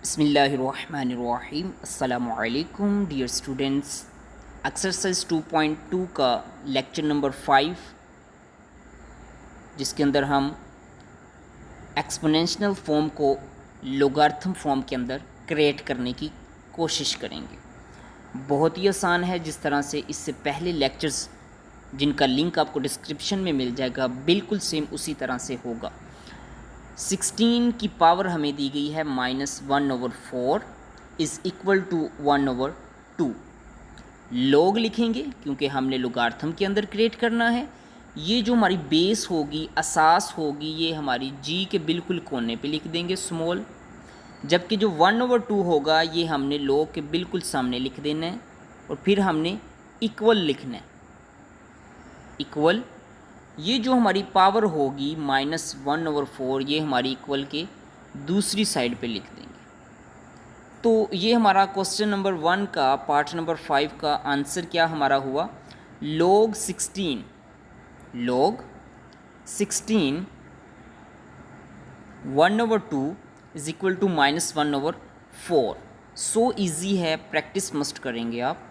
बिस्मिल्लाहिर्रहमानिर्रहीम अस्सलामुअलैकुम dear students. Exercise 2.2 का लेक्चर नंबर 5, जिसके अंदर हम एक्सपोनेंशियल फॉर्म को लोगारिथम फॉर्म के अंदर क्रिएट करने की कोशिश करेंगे। बहुत ही आसान है। जिस तरह से इससे पहले लेक्चर्स जिनका लिंक आपको डिस्क्रिप्शन में मिल जाएगा, बिल्कुल सेम उसी तरह से होगा। 16 की पावर हमें दी गई है -1/4 इज़ इक्वल टू 1/2। लॉग लिखेंगे क्योंकि हमने लोगारिथम के अंदर क्रिएट करना है। ये जो हमारी बेस होगी, असास होगी, ये हमारी जी के बिल्कुल कोने पे लिख देंगे स्मॉल। जबकि जो 1/2 होगा ये हमने लॉग के बिल्कुल सामने लिख देना है और फिर हमने इक्वल लिखना है। इक्वल, ये जो हमारी पावर होगी -1/4, ये हमारी इक्वल के दूसरी साइड पे लिख देंगे। तो ये हमारा क्वेश्चन नंबर 1 का पार्ट नंबर 5 का आंसर क्या हमारा हुआ? log 16 1/2 is equal to -1/4। So easy है, प्रैक्टिस मस्ट करेंगे आप।